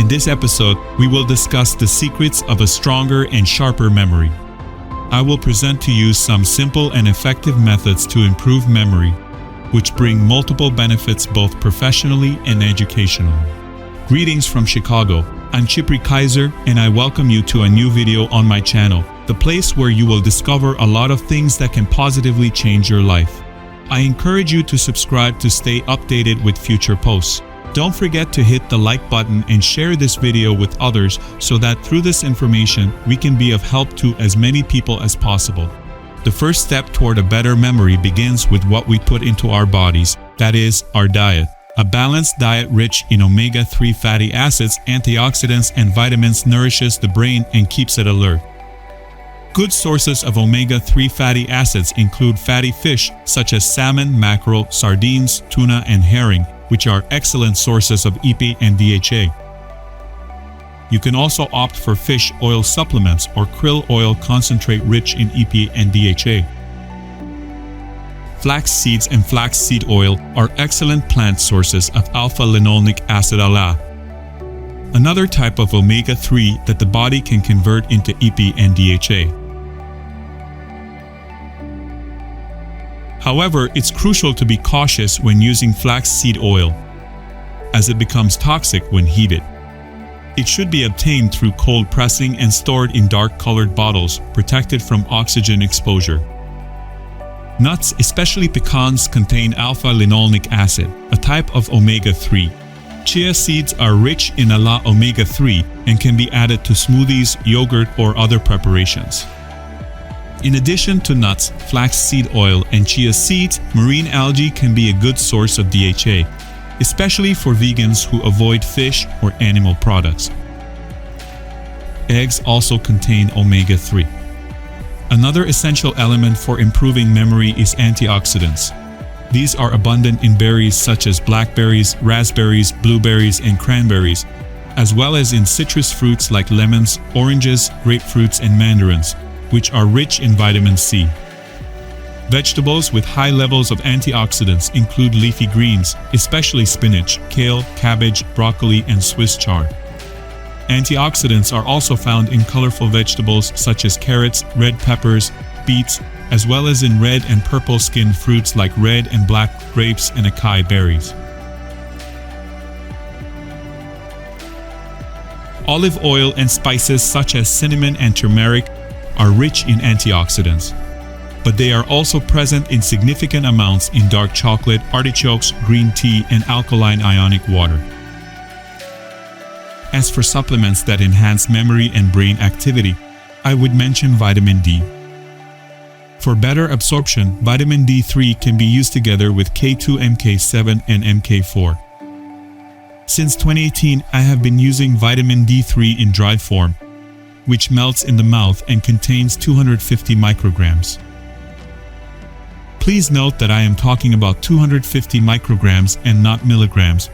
In this episode, we will discuss the secrets of a stronger and sharper memory. I will present to you some simple and effective methods to improve memory, which bring multiple benefits both professionally and educationally. Greetings from Chicago. I'm Chipri Kaiser, and I welcome you to a new video on my channel, the place where you will discover a lot of things that can positively change your life. I encourage you to subscribe to stay updated with future posts. Don't forget to hit the like button and share this video with others so that through this information we can be of help to as many people as possible. The first step toward a better memory begins with what we put into our bodies, that is, our diet. A balanced diet rich in omega-3 fatty acids, antioxidants, and vitamins nourishes the brain and keeps it alert. Good sources of omega-3 fatty acids include fatty fish such as salmon, mackerel, sardines, tuna, and herring, which are excellent sources of EPA and DHA. You can also opt for fish oil supplements or krill oil concentrate rich in EPA and DHA. Flax seeds and flaxseed oil are excellent plant sources of alpha-linolenic acid ALA, another type of omega-3 that the body can convert into EPA and DHA. However, it's crucial to be cautious when using flaxseed oil, as it becomes toxic when heated. It should be obtained through cold pressing and stored in dark-colored bottles, protected from oxygen exposure. Nuts, especially pecans, contain alpha-linolenic acid, a type of omega-3. Chia seeds are rich in ALA omega-3 and can be added to smoothies, yogurt, or other preparations. In addition to nuts, flaxseed oil, and chia seeds, marine algae can be a good source of DHA, especially for vegans who avoid fish or animal products. Eggs also contain omega-3. Another essential element for improving memory is antioxidants. These are abundant in berries such as blackberries, raspberries, blueberries, and cranberries, as well as in citrus fruits like lemons, oranges, grapefruits, and mandarins, which are rich in vitamin C. Vegetables with high levels of antioxidants include leafy greens, especially spinach, kale, cabbage, broccoli, and Swiss chard. Antioxidants are also found in colorful vegetables such as carrots, red peppers, beets, as well as in red and purple-skinned fruits like red and black grapes and acai berries. Olive oil and spices such as cinnamon and turmeric are rich in antioxidants, but they are also present in significant amounts in dark chocolate, artichokes, green tea, and alkaline ionic water. As for supplements that enhance memory and brain activity, I would mention vitamin D. For better absorption, vitamin D3 can be used together with K2, MK7, and MK4. Since 2018, I have been using vitamin D3 in dry form, which melts in the mouth and contains 250 micrograms. Please note that I am talking about 250 micrograms and not milligrams,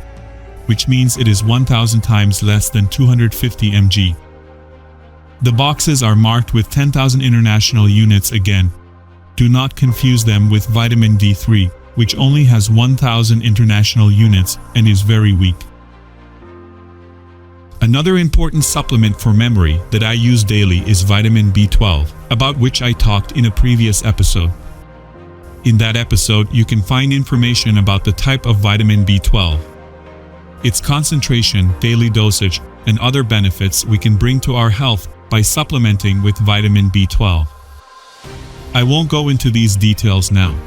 which means it is 1,000 times less than 250 mg. The boxes are marked with 10,000 international units again. Do not confuse them with vitamin D3, which only has 1,000 international units and is very weak. Another important supplement for memory that I use daily is vitamin B12, about which I talked in a previous episode. In that episode, you can find information about the type of vitamin B12, its concentration, daily dosage, and other benefits we can bring to our health by supplementing with vitamin B12. I won't go into these details now.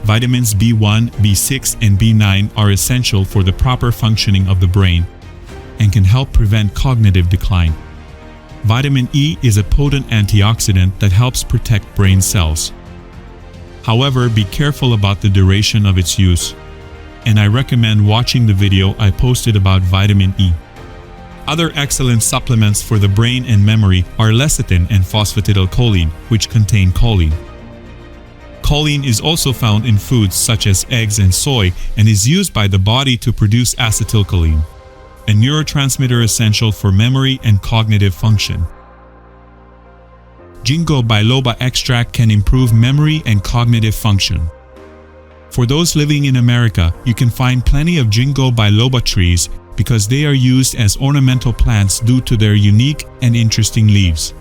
Vitamins B1, B6, and B9 are essential for the proper functioning of the brain and can help prevent cognitive decline. Vitamin E is a potent antioxidant that helps protect brain cells. However, be careful about the duration of its use, and I recommend watching the video I posted about vitamin E. Other excellent supplements for the brain and memory are lecithin and phosphatidylcholine, which contain choline. Choline is also found in foods such as eggs and soy and is used by the body to produce acetylcholine, a neurotransmitter essential for memory and cognitive function. Ginkgo biloba extract can improve memory and cognitive function. For those living in America, you can find plenty of ginkgo biloba trees because they are used as ornamental plants due to their unique and interesting leaves.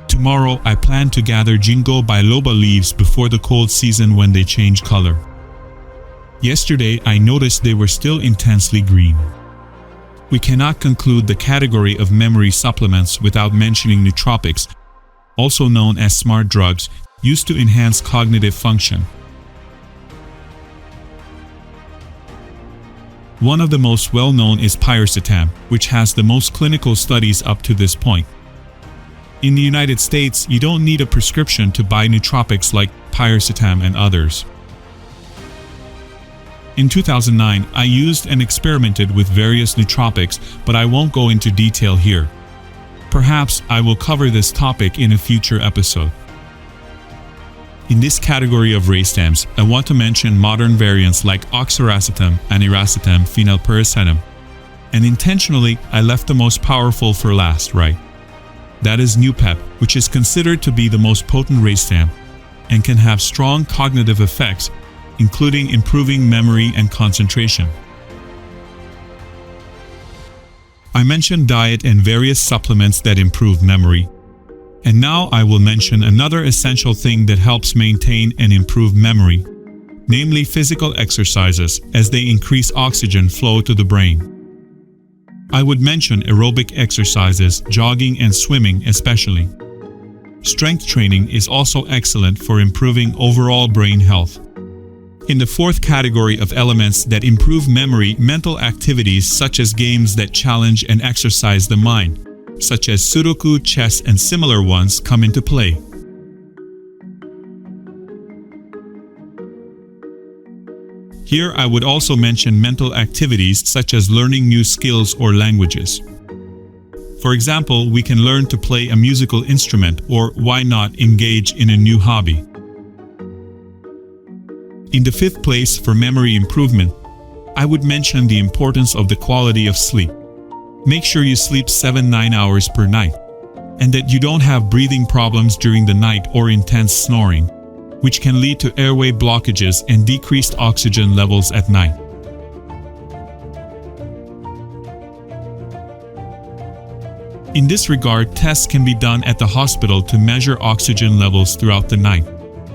Tomorrow, I plan to gather ginkgo biloba leaves before the cold season when they change color. Yesterday, I noticed they were still intensely green. We cannot conclude the category of memory supplements without mentioning nootropics, also known as smart drugs, used to enhance cognitive function. One of the most well-known is piracetam, which has the most clinical studies up to this point. In the United States, you don't need a prescription to buy nootropics like piracetam and others. In 2009, I used and experimented with various nootropics, but I won't go into detail here. Perhaps I will cover this topic in a future episode. In this category of racetams, I want to mention modern variants like oxiracetam, aniracetam, phenylpiracetam. And intentionally, I left the most powerful for last, right? That is Nupep, which is considered to be the most potent racetam and can have strong cognitive effects, including improving memory and concentration. I mentioned diet and various supplements that improve memory. And now I will mention another essential thing that helps maintain and improve memory, namely physical exercises, as they increase oxygen flow to the brain. I would mention aerobic exercises, jogging and swimming especially. Strength training is also excellent for improving overall brain health. In the fourth category of elements that improve memory, mental activities such as games that challenge and exercise the mind, such as Sudoku, chess, and similar ones come into play. Here I would also mention mental activities such as learning new skills or languages. For example, we can learn to play a musical instrument, or why not engage in a new hobby. In the fifth place for memory improvement, I would mention the importance of the quality of sleep. Make sure you sleep 7-9 hours per night, and that you don't have breathing problems during the night or intense snoring, which can lead to airway blockages and decreased oxygen levels at night. In this regard, tests can be done at the hospital to measure oxygen levels throughout the night,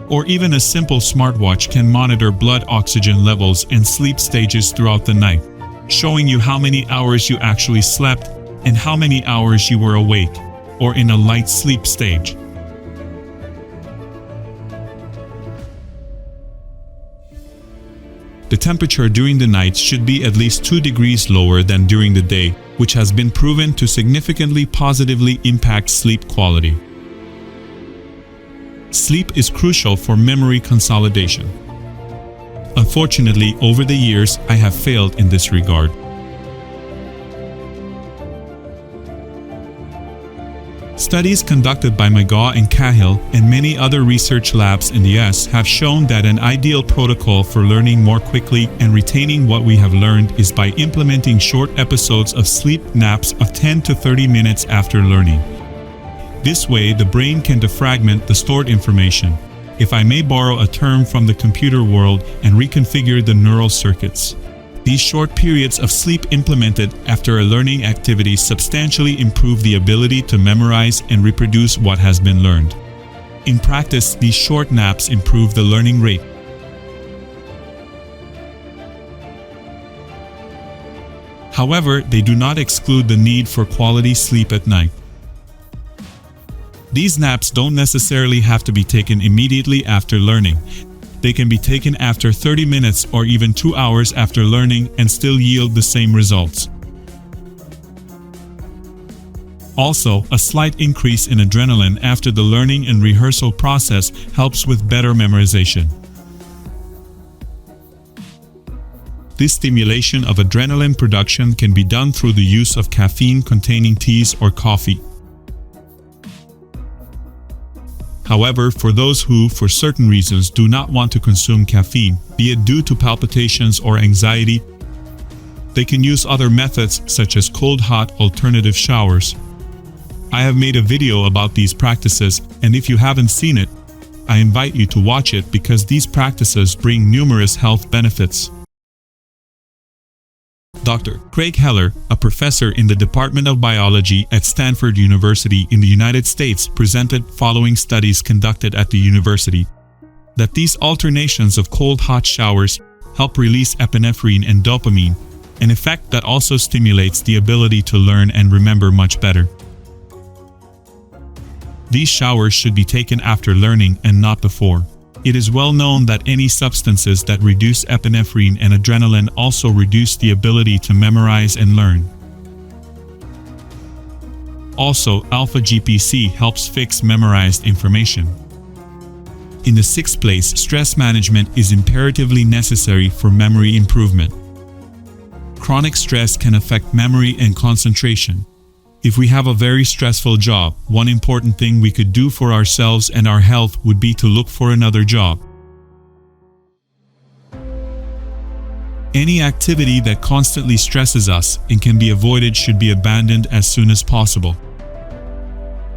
or even a simple smartwatch can monitor blood oxygen levels and sleep stages throughout the night, showing you how many hours you actually slept and how many hours you were awake, or in a light sleep stage. The temperature during the night should be at least 2 degrees lower than during the day, which has been proven to significantly positively impact sleep quality. Sleep is crucial for memory consolidation. Unfortunately, over the years, I have failed in this regard. Studies conducted by McGaw and Cahill and many other research labs in the US have shown that an ideal protocol for learning more quickly and retaining what we have learned is by implementing short episodes of sleep naps of 10 to 30 minutes after learning. This way, the brain can defragment the stored information, if I may borrow a term from the computer world, and reconfigure the neural circuits. These short periods of sleep implemented after a learning activity substantially improve the ability to memorize and reproduce what has been learned. In practice, these short naps improve the learning rate. However, they do not exclude the need for quality sleep at night. These naps don't necessarily have to be taken immediately after learning. They can be taken after 30 minutes or even 2 hours after learning and still yield the same results. Also, a slight increase in adrenaline after the learning and rehearsal process helps with better memorization. This stimulation of adrenaline production can be done through the use of caffeine-containing teas or coffee. However, for those who, for certain reasons, do not want to consume caffeine, be it due to palpitations or anxiety, they can use other methods such as cold-hot alternative showers. I have made a video about these practices, and if you haven't seen it, I invite you to watch it because these practices bring numerous health benefits. Dr. Craig Heller, a professor in the Department of Biology at Stanford University in the United States, presented following studies conducted at the university that these alternations of cold-hot showers help release epinephrine and dopamine, an effect that also stimulates the ability to learn and remember much better. These showers should be taken after learning and not before. It is well known that any substances that reduce epinephrine and adrenaline also reduce the ability to memorize and learn. Also, alpha-GPC helps fix memorized information. In the sixth place, stress management is imperatively necessary for memory improvement. Chronic stress can affect memory and concentration. If we have a very stressful job, one important thing we could do for ourselves and our health would be to look for another job. Any activity that constantly stresses us and can be avoided should be abandoned as soon as possible.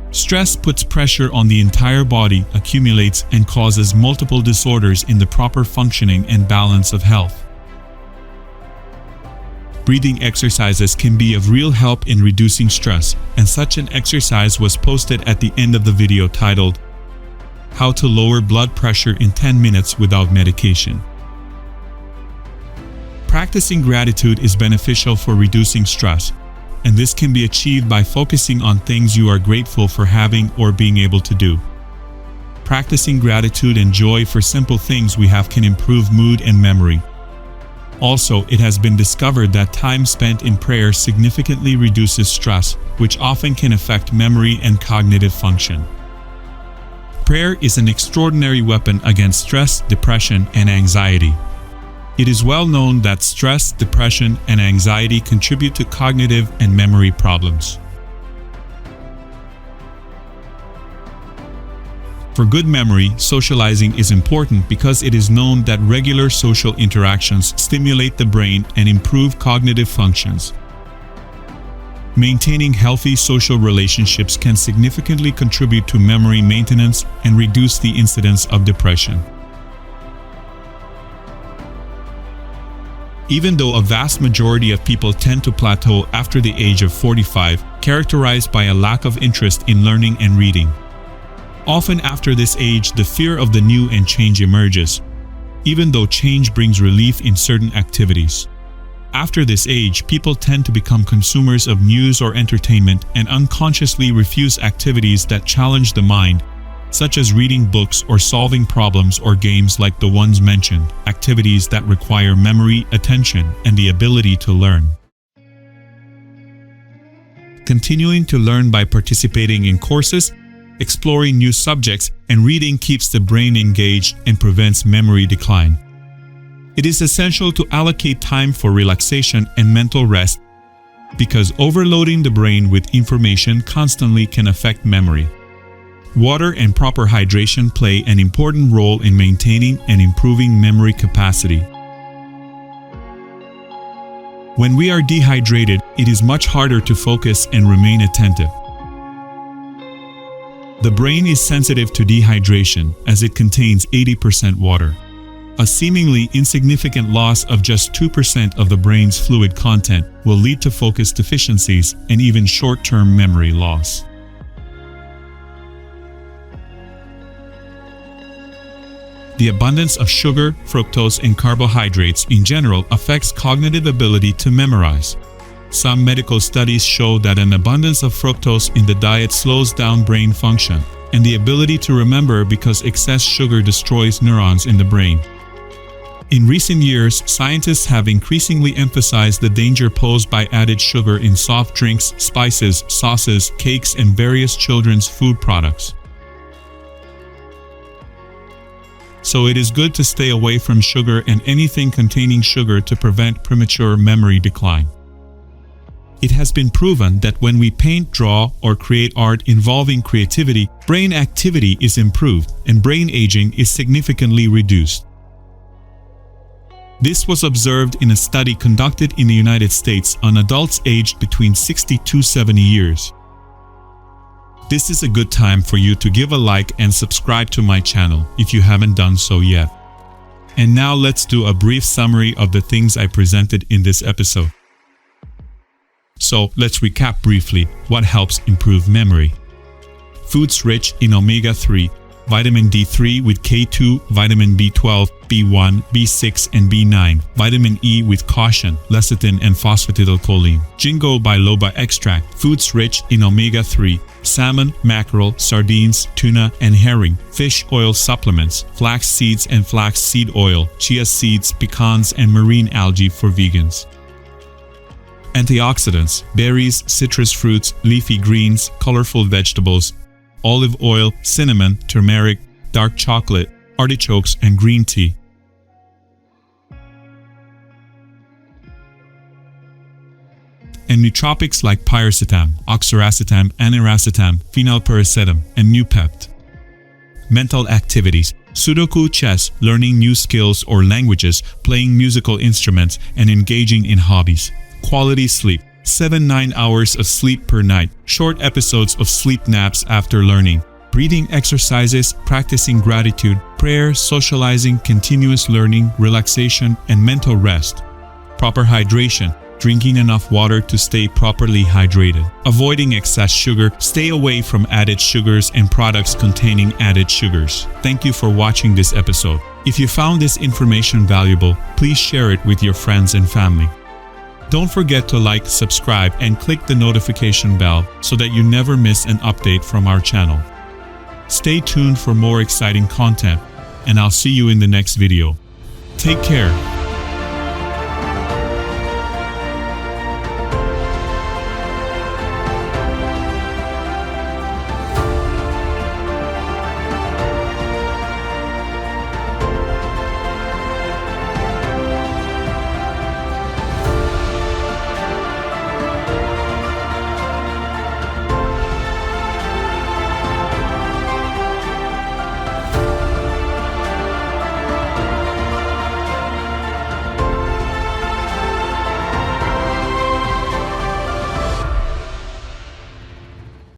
Stress puts pressure on the entire body, accumulates, and causes multiple disorders in the proper functioning and balance of health. Breathing exercises can be of real help in reducing stress, and such an exercise was posted at the end of the video titled, "How to Lower Blood Pressure in 10 Minutes Without Medication." Practicing gratitude is beneficial for reducing stress, and this can be achieved by focusing on things you are grateful for having or being able to do. Practicing gratitude and joy for simple things we have can improve mood and memory. Also, it has been discovered that time spent in prayer significantly reduces stress, which often can affect memory and cognitive function. Prayer is an extraordinary weapon against stress, depression, and anxiety. It is well known that stress, depression, and anxiety contribute to cognitive and memory problems. For good memory, socializing is important because it is known that regular social interactions stimulate the brain and improve cognitive functions. Maintaining healthy social relationships can significantly contribute to memory maintenance and reduce the incidence of depression. Even though a vast majority of people tend to plateau after the age of 45, characterized by a lack of interest in learning and reading. Often after this age, the fear of the new and change emerges, even though change brings relief in certain activities. After this age, people tend to become consumers of news or entertainment and unconsciously refuse activities that challenge the mind, such as reading books or solving problems or games like the ones mentioned, activities that require memory, attention, and the ability to learn. Continuing to learn by participating in courses, exploring new subjects, and reading keeps the brain engaged and prevents memory decline. It is essential to allocate time for relaxation and mental rest because overloading the brain with information constantly can affect memory. Water and proper hydration play an important role in maintaining and improving memory capacity. When we are dehydrated, it is much harder to focus and remain attentive. The brain is sensitive to dehydration as it contains 80% water. A seemingly insignificant loss of just 2% of the brain's fluid content will lead to focus deficiencies and even short-term memory loss. The abundance of sugar, fructose, and carbohydrates in general affects cognitive ability to memorize. Some medical studies show that an abundance of fructose in the diet slows down brain function and the ability to remember because excess sugar destroys neurons in the brain. In recent years, scientists have increasingly emphasized the danger posed by added sugar in soft drinks, spices, sauces, cakes, and various children's food products. So it is good to stay away from sugar and anything containing sugar to prevent premature memory decline. It has been proven that when we paint, draw, or create art involving creativity, brain activity is improved and brain aging is significantly reduced. This was observed in a study conducted in the United States on adults aged between 60 to 70 years. This is a good time for you to give a like and subscribe to my channel if you haven't done so yet. And now let's do a brief summary of the things I presented in this episode. So let's recap briefly what helps improve memory. Foods rich in omega-3, vitamin D3 with K2, vitamin B12, B1, B6 and B9, vitamin E with caution, lecithin and phosphatidylcholine. Ginkgo biloba extract, foods rich in omega-3, salmon, mackerel, sardines, tuna and herring, fish oil supplements, flax seeds and flax seed oil, chia seeds, pecans and marine algae for vegans. Antioxidants, berries, citrus fruits, leafy greens, colorful vegetables, olive oil, cinnamon, turmeric, dark chocolate, artichokes, and green tea. And nootropics like pyracetam, oxiracetam, aniracetam, phenylpiracetam, and Nupept. Mental activities, Sudoku, chess, learning new skills or languages, playing musical instruments, and engaging in hobbies. Quality sleep, 7-9 hours of sleep per night, short episodes of sleep naps after learning, breathing exercises, practicing gratitude, prayer, socializing, continuous learning, relaxation, and mental rest. Proper hydration, drinking enough water to stay properly hydrated. Avoiding excess sugar, stay away from added sugars and products containing added sugars. Thank you for watching this episode. If you found this information valuable, please share it with your friends and family. Don't forget to like, subscribe, and click the notification bell so that you never miss an update from our channel. Stay tuned for more exciting content, and I'll see you in the next video. Take care.